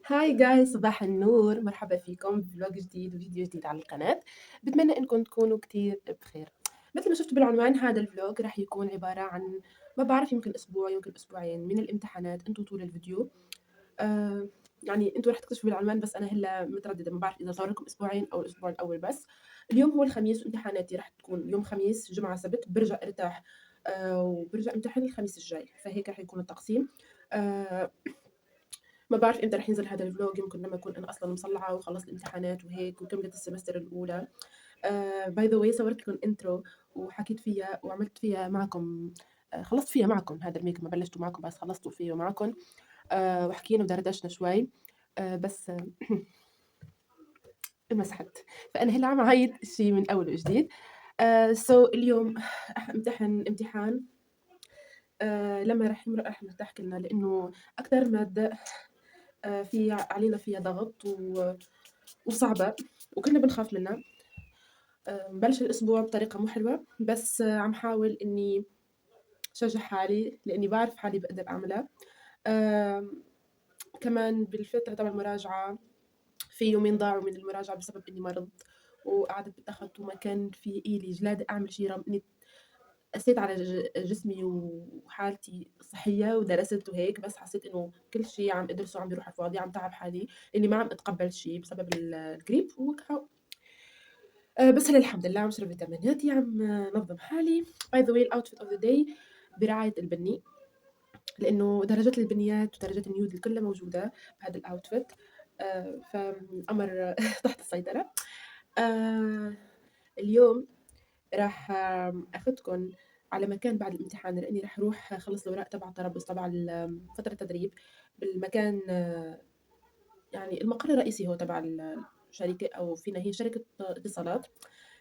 هاي جايز، صباح النور، مرحبا فيكم بفلوج جديد وفيديو جديد على القناة. بتمنى انكم تكونوا كتير بخير. مثل ما شفتوا بالعنوان، هذا الفلوج راح يكون عبارة عن، ما بعرف، يمكن اسبوع يمكن اسبوعين من الامتحانات. انتوا طول الفيديو آه يعني انتوا راح تكتشفوا بالعنوان، بس انا هلا مترددة، ما بعرف اذا صار لكم اسبوعين او الاسبوع الاول. بس اليوم هو الخميس، وامتحاناتي راح تكون يوم خميس جمعة سبت، برجع ارتاح وبرجع امتحن الخميس الجاي، فهيك راح يكون التقسيم. آه ما بعرف امتى رح ينزل هذا الفلوج، يمكن لما اكون انا اصلا مصلعه وخلصت الامتحانات وهيك وكملت السمستر الاولى. باي ذا واي، صورت لكم انترو وحكيت فيها وعملت فيها معكم. خلصت فيها معكم هذا الميك، ما بلشته معكم بس خلصته فيه معكم. وحكينا ودردشنا شوي. بس انمسحت. فانا هلا عم اعيد الشيء من اول وجديد. اليوم رح امتحن امتحان. لما رح يمرق رح نرتاح كلنا، لانه اكثر ماده في علينا فيها ضغط وصعبة، وكلنا بنخاف منها. مبلش الأسبوع بطريقة مو حلوة، بس عم حاول إني شجع حالي، لأني بعرف حالي بقدر أعملها. آم، كمان بالفترة تبع المراجعة، في يومين ضاعوا من المراجعة بسبب إني مرضت وقعدت بالتخت، وما كان في إيلي جلادة أعمل شي، رغم إني قسيت على جسمي وحالتي الصحية ودرست وهيك، بس حسيت إنه كل شي عم أدرسه عم بيروح على الفاضي، عم تعب حالي لإني ما عم أتقبل شي بسبب الجريب بس هلا الحمد لله عم شرب فيتاميناتي، عم نظم حالي. باي ذا واي، الاوتفيت اوف ذا داي برعاية البني، لانه درجات البنيات ودرجات النيود كلها موجودة بهذا الاوتفيت. فالامر تحت السيطرة. آه اليوم راح اخذكم على مكان بعد الامتحان، لاني راح اروح اخلص الاوراق تبع التربص تبع فترة التدريب بالمكان. يعني المقر الرئيسي هو تبع الشركة، او فينا هي شركة اتصالات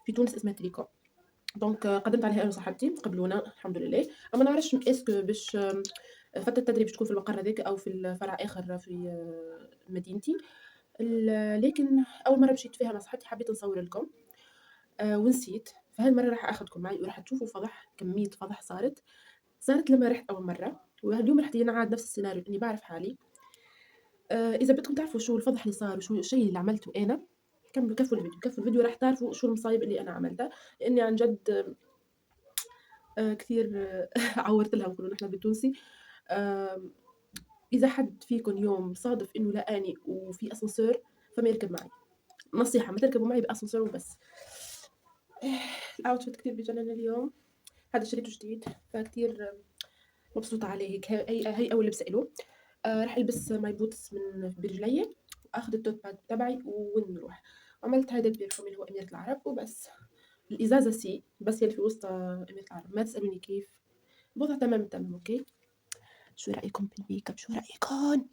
في تونس اسمها تريكو. دونك قدمت عليها انا وصاحبتي، قبلونا الحمد لله. اما نعرفش اسكو باش فترة التدريب تكون في المقر هذاك او في الفرع اخر في مدينتي. لكن اول مره مشيت فيها مع صاحبتي حبيت نصور لكم ونسيت. فهالمره راح اخذكم معي وراح تشوفوا فضح، كميه فضح صارت لما رحت اول مره، واليوم رح ينعاد نفس السيناريو لاني بعرف حالي. اذا بدكم تعرفوا شو الفضح اللي صار وشو الشيء اللي عملته انا، كملوا كفوا الفيديو، كفوا الفيديو راح تعرفوا شو المصايب اللي انا عملتها. لاني عن جد كثير عورت لها، بنقولوا نحن بالتونسي. آم، اذا حد فيكم يوم صادف انه لقاني وفي اسانسير، فما يركب معي. نصيحه، ما تركبوا معي باسانسير وبس. الاوتفيت كثير بجنن اليوم، هذا شريته جديد فكتير مبسوطه عليه. هيك هي اول لبسه له. راح البس ماي بوتس من برجلي، واخذ التوت باك تبعي ونروح. عملت هذا البيرفيوم اللي هو اميره العرب وبس. الازازه سي، بس يلي في وسط اميره العرب، ما تسالوني كيف. الوضع تمام التمام. اوكي، شو رأيكم بالميك اب؟ شو رأيكم؟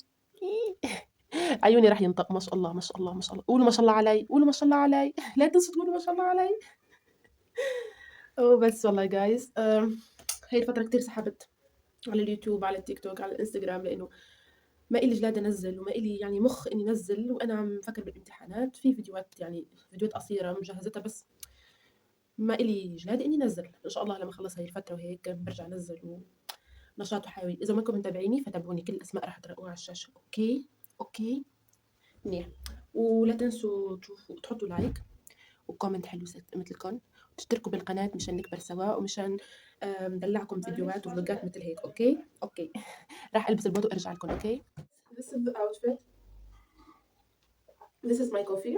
عيوني راح ينطق. ما شاء الله ما شاء الله ما شاء الله، قولوا ما شاء الله علي، قولوا ما شاء الله علي. لا تنسوا تقولوا ما شاء الله علي. بس والله جايز، هاي الفترة كتير سحبت على اليوتيوب، على التيك توك، على الانستغرام، لانه ما إلي جلاد انزل، وما إلي يعني مخ اني انزل وانا عم فكر بالامتحانات في فيديوهات، يعني فيديوهات قصيرة مجهزتها، بس ما إلي جلاد اني انزل. ان شاء الله لما اخلص هاي الفترة وهيك برجع انزل ونشاط وحيوي. اذا ما كنتم متابعيني فتابعوني، كل الاسماء راح تلاقوها على الشاشة. اوكي اوكي، منيح. ولا تنسوا تحطوا لايك وكومنت حلو مثلكم، وتشتركوا بالقناة مشان نكبر سوا، ومشان ندلعكم فيديوهات وفلوجات مثل هيك. اوكي اوكي. راح البس البودو وارجع لكم. اوكي. This is the outfit. This is my coffee.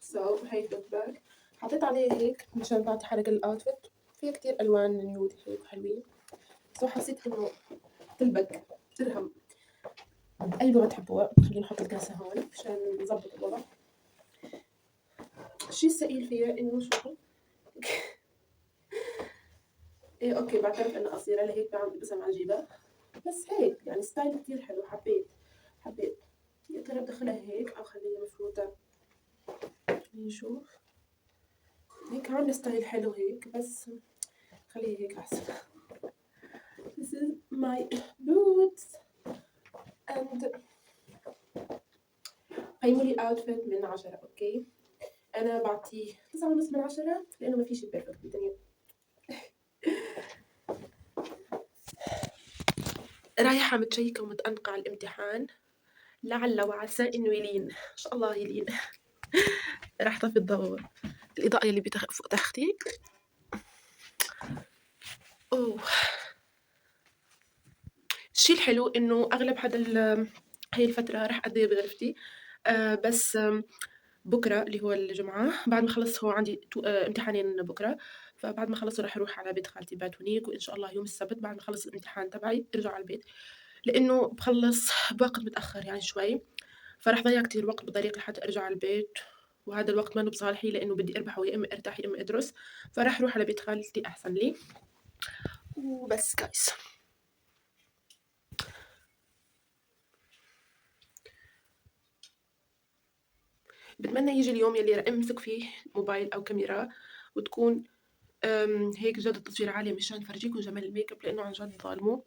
So هي توت باج، حطيت عليه هيك مشان تعطي حركة للاوتفيت. فيها كتير الوان نيود هيك حلوين، بس حسيت انه تلبق، ترهم بأي لغة تحبوها. خلينا نحط الكاسة هون مشان نظبط الوضع. الشي الثقيل فيها انه شوفوا. ايه اوكي، بعترف انها قصيرة لهيك بعمل البسها مع جيبة، بس هيك يعني ستايل كتير حلو. حبيت. يا ترى بدخلها هيك او خليها مفروتة؟ نشوف. هيك عاملة ستايل حلو هيك، بس خليها هيك احسن. This is my boots and قيموا لي الاوتفيت من 10. اوكي، انا بعطيه 9.5 من 10 لانه ما في شيء بيرفكت بالدنيا. رايحة متشيكة ومتأنقة على الامتحان. لعل وعسى إنه يلين، إن شاء الله يلين. راح طفي الإضاءة يلي فوق تختي. أوه. الشي الحلو إنه أغلب هاي الفترة راح أقضيها بغرفتي، بس بكرة اللي هو الجمعة بعد ما أخلص، هو عندي امتحانين بكرة، فبعد ما أخلص راح أروح على بيت خالتي بات هونيك، وإن شاء الله يوم السبت بعد ما أخلص الامتحان تبعي أرجع على البيت، لإنه بخلص بوقت متأخر يعني شوي، فراح ضيع كتير وقت بالطريق لحتى أرجع على البيت، وهذا الوقت ما بصالحي لإنه بدي أربح ويا إما أرتاح يا إما أدرس، فراح أروح على بيت خالتي أحسن لي. وبس جايز. بتمنى يجي اليوم يلي راح أمسك فيه موبايل أو كاميرا وتكون هيك جودة التصوير عالية مشان فرجيكم جمال الميك اب، لأنه عن جد ظالموا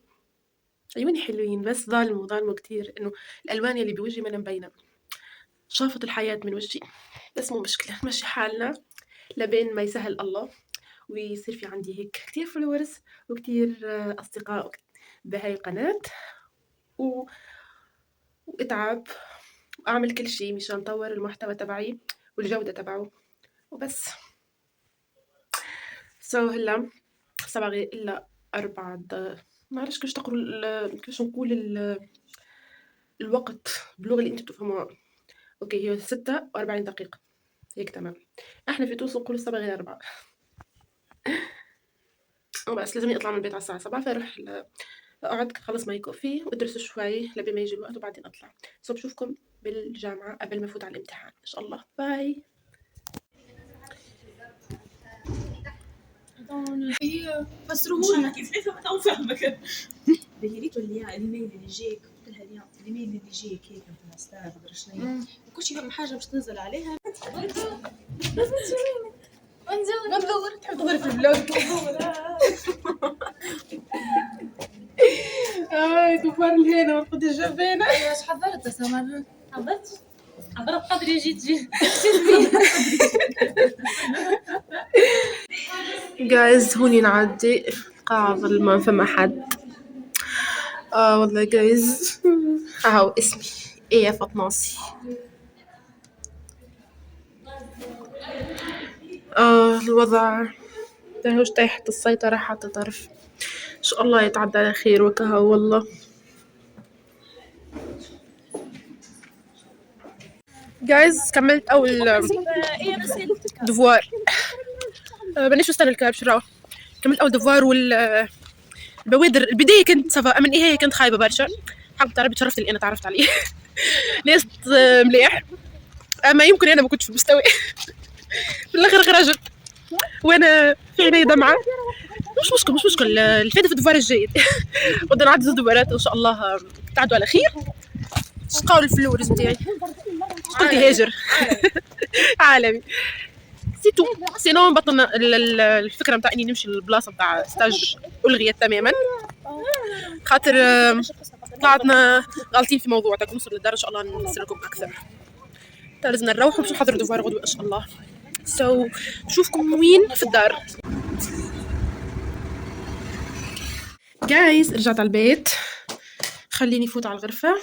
عيوني حلوين بس ظالموا كتير، إنه الألوان يلي بوجهي منا مبينة، شافت الحياة من وجهي، بس مو مشكلة نمشي حالنا لبين ما يسهل الله ويصير في عندي هيك كتير فولورز وكتير أصدقاء بهاي القناة وأتعب وأعمل كل شي مشان أطور المحتوى تبعي والجودة تبعه وبس. هلا 7 إلا 4 ما بعرفش كيفاش كيفاش نقول الوقت باللغة اللي انتم تفهموها. اوكي هي 46 دقيقة هيك تمام. احنا في تونس نقول 7 غير 4. وبس لازمني اطلع من البيت على الساعة 7، فاروح اقعد خلص ماي كوفي وادرس شوي لبين ما يجي الوقت وبعدين اطلع. بشوفكم بالجامعة قبل ما افوت على الامتحان ان شاء الله. باي. هي فسروه لنا كيف نفهم فهمك. هي اللي الايميل اللي جاك قلت لها اليوم الايميل اللي جاك هيك من استاذ مدري شنو كل شيء فما حاجه باش تنزل عليها. انزل ندور تحب تدور في البلوج. كفار الهنا ورقد الجبانه. ايش حضرت يا سمر؟ حضرت قدري جيت جايز هوني نعدي قاعة ظلمة فما حد. والله جايز هاو اسمي ايه فطناصي. الوضع ماهوش تحت السيطرة حتى طرف. ان شاء الله يتعدى على خير وكها والله. جايز كملت اول دفوار. بنيش استنى الكلاب شراو. كملت اول دفوار البوادر البداية كنت سفا من ايه كنت خايبة برشا. حق تعرف تشرفت اللي انا تعرفت عليه. ناس مليح، اما يمكن انا ما كنتش في المستوى. في الاخر خرجت وانا في عيني دمعة. مش مشكل الفائدة في الدفوار الجاي. بدنا نعدي 2 دفوارات ان شاء الله تعدوا على خير. شقاول الفلورز نتاعي قلت هاجر. عالمي سيتو. سينو بطلنا الفكره نتاع اني نمشي للبلاصه نتاع ستاج الغيت تماما، خاطر طلعتنا غالطين في موضوع تاع نوصل للدار. ان شاء الله نفسر لكم اكثر. لازم نروح ونمشي نحضر دفوار غدوه ان شاء الله. نشوفكم وين في الدار. جايز رجعت على البيت، خليني فوت على الغرفه،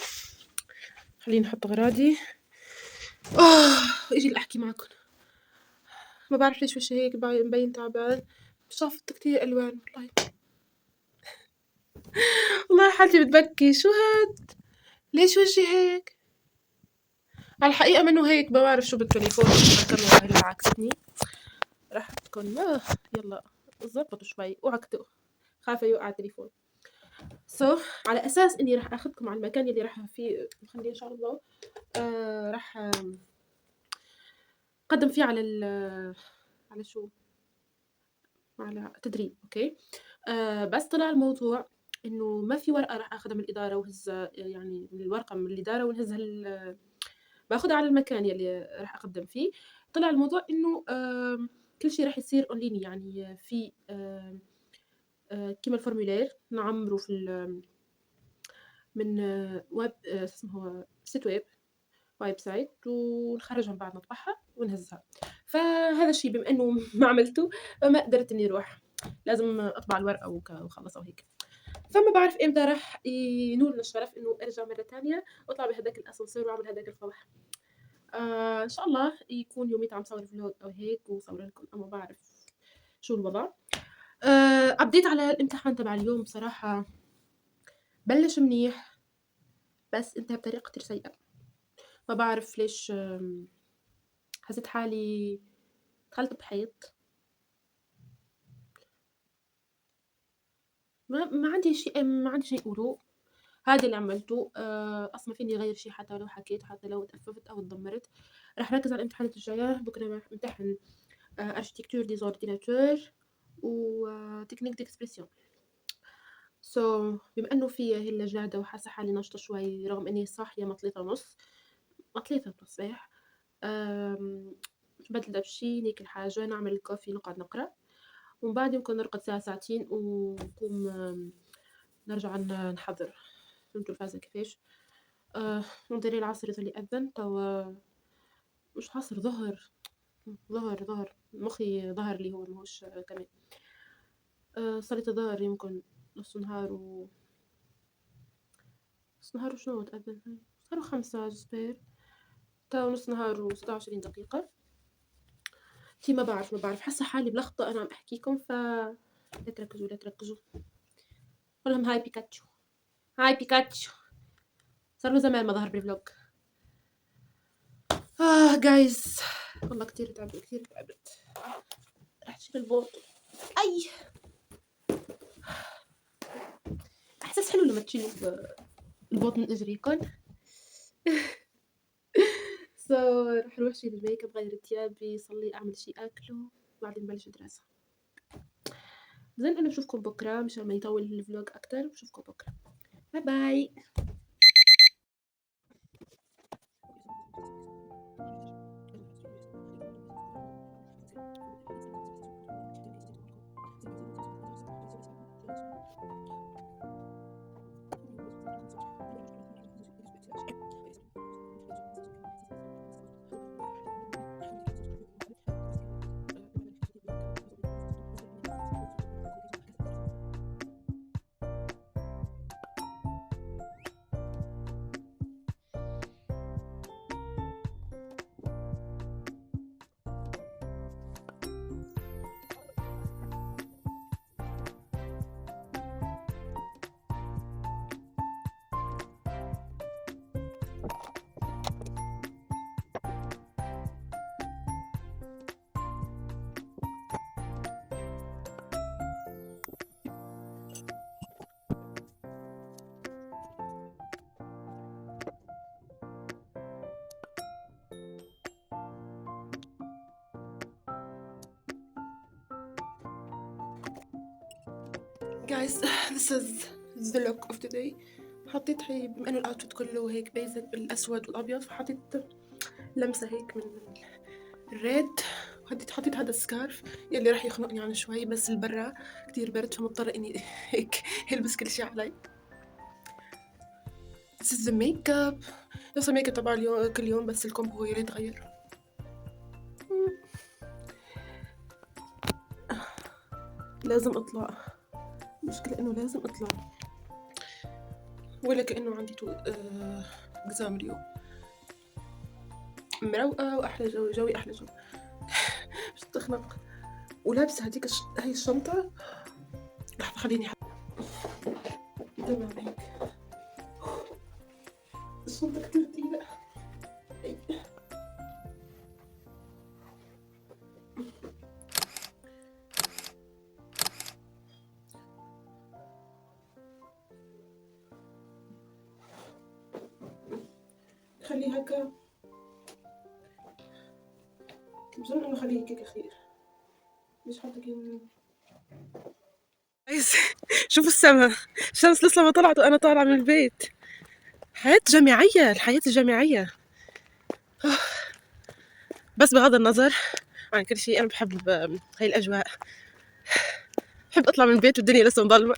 خليني نحط غراضي. اجي احكي معكم. ما بعرف ليش وشي هيك مبين تعبان. شافت كتير الوان والله. والله حالتي بتبكي. شو هاد؟ ليش وجهي هيك؟ على الحقيقة منه هيك ما بعرف شو بالتليفون الكاميرا اللي عكستني. راح تكون يلا ظبطوا شوي وعكتوا، خايفة يوقع التليفون. على أساس إني راح أخذكم على المكان اللي راح فيه خليه إن شاء الله. راح أقدم فيه على شو؟ على تدريب. أوكي. بس طلع الموضوع إنه ما في ورقة راح أخذها من الإدارة وهزها، يعني الورقة من الإدارة ونهزها باخدها على المكان يلي راح أقدم فيه. طلع الموضوع إنه كل شيء راح يصير أونلاين، يعني في كيما الفورمولير نعمره في من ويب اسمه سيت ويب سايت ونخرجها من بعد نطبعها ونهزها. فهذا الشيء بما انه ما عملته ما قدرت اني اروح، لازم اطبع الورقه وخلص او هيك. فما بعرف إمتى راح ينولنا الشرف إنه أرجع مرة تانية وأطلع بهداك الأسانسير وأعمل هداك الفضح. إن شاء الله يكون يوميت عم صور فلوج أو هيك وصور لكم، أما بعرف شو الوضع. أبديت على الامتحان تبع اليوم. بصراحة بلش منيح بس انتهى بطريقة كتير سيئة. ما بعرف ليش حسيت حالي دخلت بحيط. ما عندي شيء أقوله. هذا اللي عملته. أصلا ما فيني أغير شيء حتى لو حكيت وحتى لو تأففت أو اتذمرت. راح أركز على الامتحانات الجاية. بكرة راح أمتحن أركيتكتور دي زورديناتور و تكنيك ديكسبرسيون. بما إنه فيا هلا جادة وحاسة حالي نشطة شوي رغم إني صاحية مطلية ونص صباح. بدل دبشي ناكل حاجة نعمل الكوفي نقعد نقرأ ومن بعد يمكن نرقد ساعة ساعتين ونقوم نرجع نحضر. فهمتوا الفازة كيفاش. ندير العصر يظل يأذن توا. مش عصر، ظهر مخي ظهر لي هو ماهوش كمان. صلاة الظهر يمكن نص نهار وشنو تأذن صاروا 5 جسبير توا نص نهار و26 دقيقة. ما بعرف حاسة حالي بلخبطة أنا عم أحكيكم لا تركزوا. قول لهم هاي بيكاتشو. صار له زمان ما ظهر بالفلوج. جايز والله كتير تعبت. راح تشيل البوط. أي إحساس حلو لما تشيل البوط من إجريكم. راح أروح أشيل الميك اب غير ثيابي صلي أعمل شي أكله وبعدين بلش دراسة. زين أنا بشوفكم بكرة مشان ما يطول الفلوج أكتر. بشوفكم بكرة. باي باي. guys this is the look of today. حطيت هي بما انه الاوتفيت كله هيك بيزك بالاسود والابيض فحطيت لمسه هيك من الريد. حطيت هذا السكارف يلي راح يخنقني عن شوي بس البرا كتير برد فمضطرة اني هيك هلبس كل شي علي. this is the makeup. نفس الميك اب تبع اليوم كل يوم بس الكومبو هو يلي يتغير. لازم اطلع. المشكلة انه لازم اطلع ولا كأنه عندي اكزام اليوم. مروقة واحلى جوي احلى جو. مش تخنق ولابسة هديك هاي الشنطة. لحظة خليني تمام هيك. الشنطة كتير تقيلة. خليها هكا. بظن انه خليه هيك خير. مش حاطة كين. شوفوا الشمس لسه ما طلعت وانا طالعة من البيت. الحياة الجامعية. بس بغض النظر عن كل شيء انا بحب هاي الاجواء. بحب اطلع من البيت والدنيا لسه مظلمة.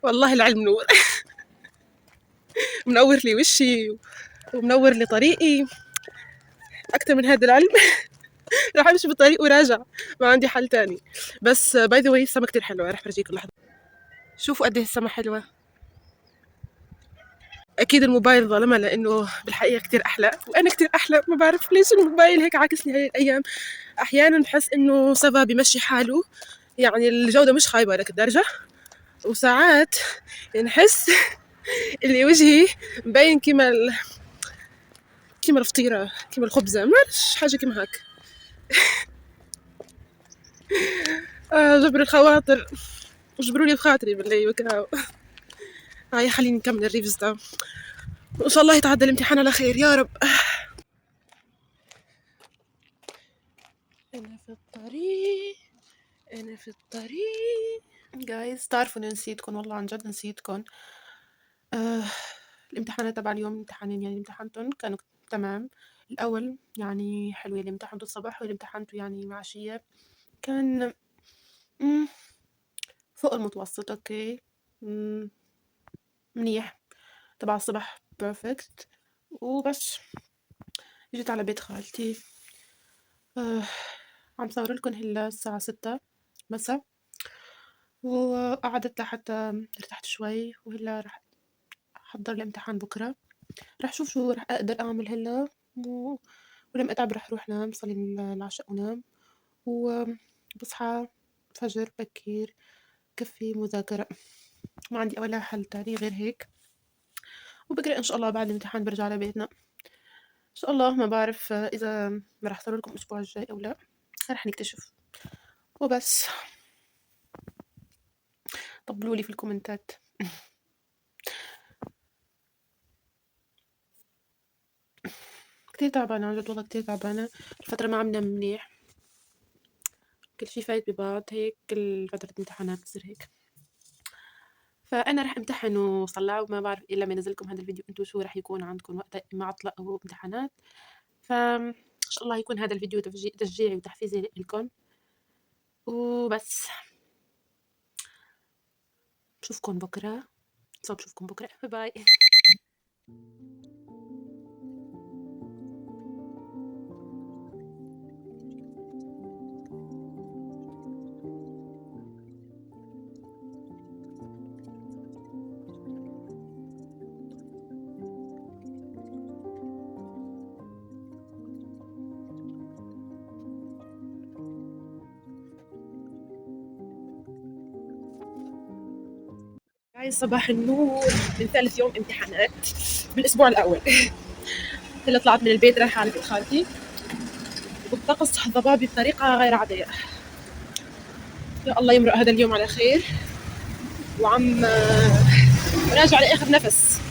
والله العلم نور. منور لي وشي ومنور لي طريقي اكتر من هذا العلم. راح امشي بالطريق وراجع، ما عندي حل تاني. بس باي ذا واي السما كتير حلوه، راح فرجيكم لحظه. شوفوا قد ايه السما حلوه. اكيد الموبايل ظلمها لانه بالحقيقه كتير احلى، وانا كتير احلى. ما بعرف ليش الموبايل هيك عاكسني هاي الايام. احيانا بحس انه سبا بيمشي حاله، يعني الجوده مش خايبه لك الدرجه، وساعات نحس اللي وجهي مبين كيما الفطيره، كيما الخبزه، ما حاجه كيما هيك. جبر الخواطر، وجبروا لي بخاطري بالله وكاو. هاي خليني نكمل الريفز ده، وان شاء الله يتعدى الامتحان على خير يا رب. انا في الطريق، انا في الطريق. جايز تعرفوا اني نسيتكم، والله عن جد نسيتكم. آه الامتحانات تبع اليوم امتحانين يعني امتحنتهم كانوا تمام. الاول يعني حلوة، اللي امتحنته الصباح واللي امتحنته يعني العشية كان مم، فوق المتوسط. اوكي، منيح. تبع الصبح بيرفكت. وبس جيت على بيت خالتي. آه عم صور لكم هلا الساعة 6 مساء، وقعدت لحتى ارتحت شوي، وهلا رح أحضر الامتحان بكرة. رح شوف شو رح أقدر أعمل هلا، و... ولما أتعب رح روح نام، صلي العشاء ونام، وبصحى فجر بكير كفي مذاكرة. ما عندي ولا حل تاني غير هيك، وبكرة إن شاء الله بعد الامتحان برجع على بيتنا إن شاء الله. ما بعرف إذا رح أصور لكم الأسبوع الجاي أو لا، رح نكتشف. وبس طبلوا لي في الكومنتات. كتير تعبانة عن جد، والله كتير تعبانة الفترة، ما عم نام منيح، كل شي فايت ببعض هيك، كل فترة امتحانات بتصير هيك. فأنا رح امتحن وصلع، وما بعرف إلا لما ينزل لكم هذا الفيديو انتو شو رح يكون عندكم وقتها، إما عطلة أو امتحانات. إن شاء الله يكون هذا الفيديو تشجيعي وتحفيزي لكم. وبس بشوفكم بكرة، بشوفكم بكرة، باي. هاي صباح النور من ثالث يوم امتحانات بالأسبوع الأول. هلا طلعت من البيت رايحة على بيت خالتي، والطقس ضبابي بطريقة غير عادية. يا الله يمرق هذا اليوم على خير. وعم راجع لآخر نفس.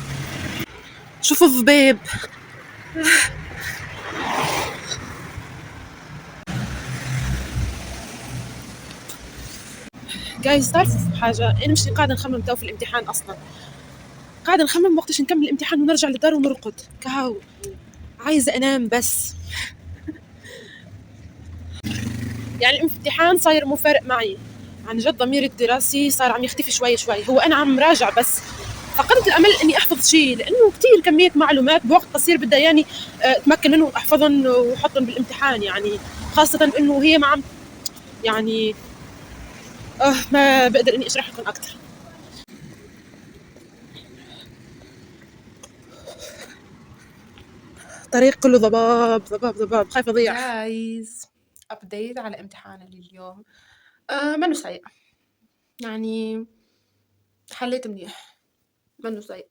شوفوا الضبيب. جايز تعرفوا حاجة، أنا مش قاعدة نخمم تو في الامتحان أصلا، قاعدة نخمم وقتاش نكمل الامتحان ونرجع للدار ونرقد كهو. عايزة أنام بس. يعني الامتحان صاير مو فارق معي عن جد، ضميري الدراسي صار عم يختفي شوي شوي. هو أنا عم راجع بس فقدت الأمل إني أحفظ شيء، لأنه كتير كمية معلومات بوقت قصير بدها يعني أتمكن منه وأحفظهم وأحطهم بالامتحان، يعني خاصة إنه هي ما عم يعني ما بقدر إني أشرح لكم أكتر. طريق كله ضباب ضباب ضباب، خايفة أضيع. جايز أبديت على امتحاني اليوم. منو سيء، يعني حليت منيح، منو سيء.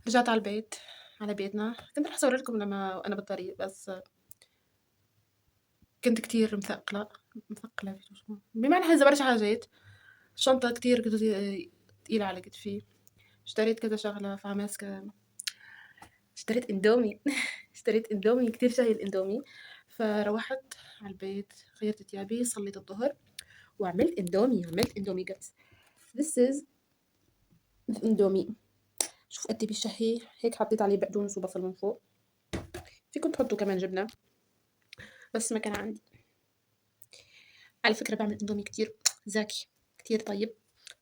رجعت على البيت، على بيتنا. كنت رح أصور لكم لما أنا بالطريق، بس كنت كتير مثقلة بمعنى هذا. برجع حاجات الشنطة كتير كنت تقيلة على كتفي. اشتريت كذا شغلة فماسكة. اشتريت اندومي. اشتريت اندومي كتير شهي الاندومي. فروحت على البيت، غيرت ثيابي، صليت الظهر، وعملت اندومي جاتس. This is اندومي. شوف قد ايه بيشهي هيك. حطيت عليه بقدونس وبصل من فوق، فيكم تحطوا كمان جبنة بس ما كان عندي. على فكرة بعمل اندومي كتير زاكي، كتير طيب.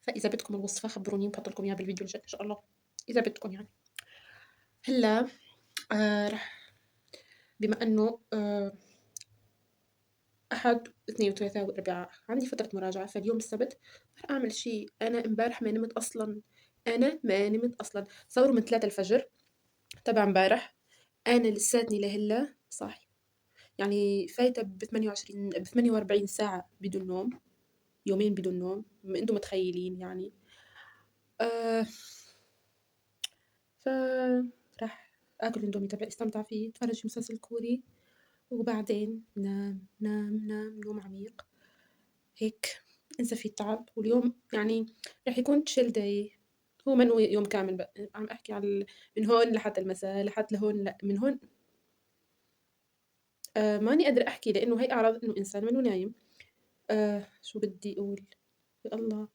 فإذا بدكم الوصفة خبروني وبحط لكم إياها بالفيديو الجاي إن شاء الله، إذا بدكم يعني. هلا رح بما إنه أحد واثنين وثلاثاء وأربعاء عندي فترة مراجعة، فاليوم السبت راح أعمل شي. أنا امبارح ما نمت أصلا، أنا ما نمت أصلا. تصوروا من 3 الفجر تبع امبارح أنا لساتني لهلا صاحية، يعني فايتة ب48 ساعة بدون نوم، يومين بدون نوم، انتم متخيلين يعني. آه فراح آكل اندومي تبعي استمتع فيه، اتفرج في مسلسل كوري، وبعدين نام نوم عميق هيك انسى فيه التعب. واليوم يعني راح يكون chill day، هو منو يوم كامل عم احكي على من هون لحتى المساء لحد لهون، لا من هون. ماني قادرة احكي لانه هي اعراض انه انسان منو نايم. شو بدي اقول، يا الله.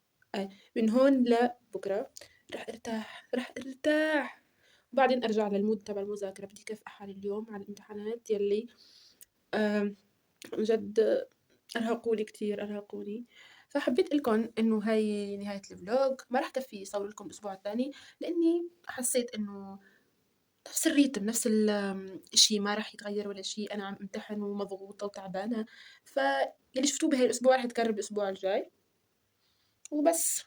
من هون لبكرة راح ارتاح، وبعدين ارجع للمود تبع المذاكرة. بدي كافئ حالي اليوم على الامتحانات يلي آه عن جد أرهقوني كتير، أرهقوني. فحبيت لكم إنه هاي نهاية الفلوج، ما راح كفي صور لكم الأسبوع التاني لأني حسيت إنه نفس الريتم نفس الشي ما راح يتغير ولا شي. أنا عم امتحن ومضغوطة وتعبانة، فيلي شفتوه بهاي الأسبوع راح يتكرر الأسبوع الجاي وبس.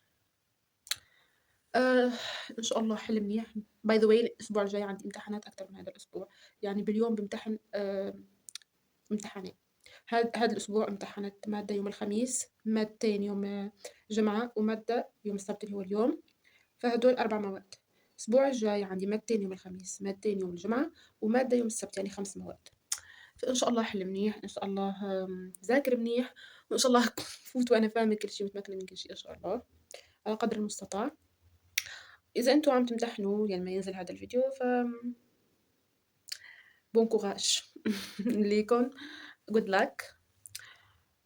آه إن شاء الله حل منيح. باي ذا واي الأسبوع الجاي عندي امتحانات أكتر من هذا الأسبوع، يعني باليوم بمتحن امتحانين. هذا الأسبوع امتحنت مادة يوم الخميس، مادتين يوم الجمعة، ومادة يوم السبت اللي هو اليوم. فهدول 4 مواد. الأسبوع الجاي عندي مادتين يوم الخميس، مادتين يوم الجمعة، ومادة يوم السبت، يعني 5 مواد. فإن شاء الله أحل منيح، إن شاء الله ذاكر منيح، وإن شاء الله فوت وأنا فاهمة كل شي ومتمكنة من كل شي إن شاء الله على قدر المستطاع. إذا أنتم عم تمتحنوا يعني ما ينزل هذا الفيديو ف بون كوراج ليكم، good luck.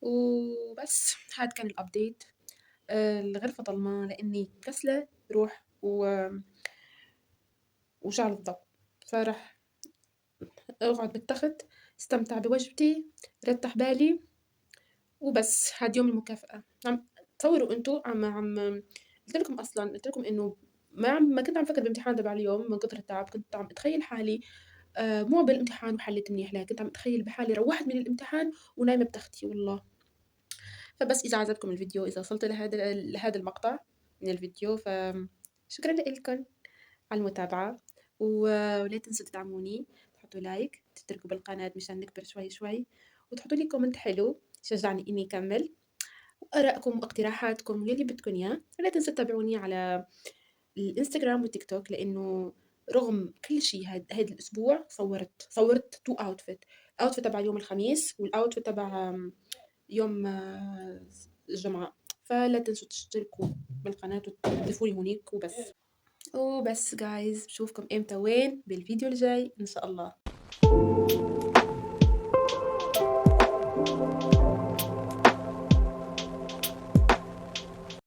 وبس هاد كان الأبديت. الغرفة ضلمة لإني مكسلة روح وشعل الضوء، فراح أقعد بالتخت استمتع بوجبتي رتح بالي وبس. هاد يوم المكافأة. عم تصوروا انتو قلت لكم أصلا، قلت لكم إنه ما كنت عم فكر بامتحان تبع اليوم من كتر التعب. كنت عم أتخيل حالي مو بالامتحان وحليت منيح، لا كنت عم أتخيل بحالي روحت من الامتحان ونايمة بتختي والله. فبس إذا عجبكم الفيديو، إذا وصلت لهذا المقطع من الفيديو، فشكرا لكم على المتابعة. ولا تنسوا تدعموني، تحطوا لايك، تشتركوا بالقناة مشان نكبر شوي شوي، وتحطوا لي كومنت حلو يشجعني إني أكمل، وآرائكم واقتراحاتكم يلي بدكم إياه. ولا تنسوا تتابعوني على الإنستغرام والتيك توك، لأنه رغم كل شي هاد الأسبوع صورت 2 outfit. outfit تبع يوم الخميس والoutfit تبع يوم الجمعة. فلا تنسوا تشتركوا بالقناة وتضيفوني هونيك وبس جايز بشوفكم امتى وين بالفيديو الجاي ان شاء الله.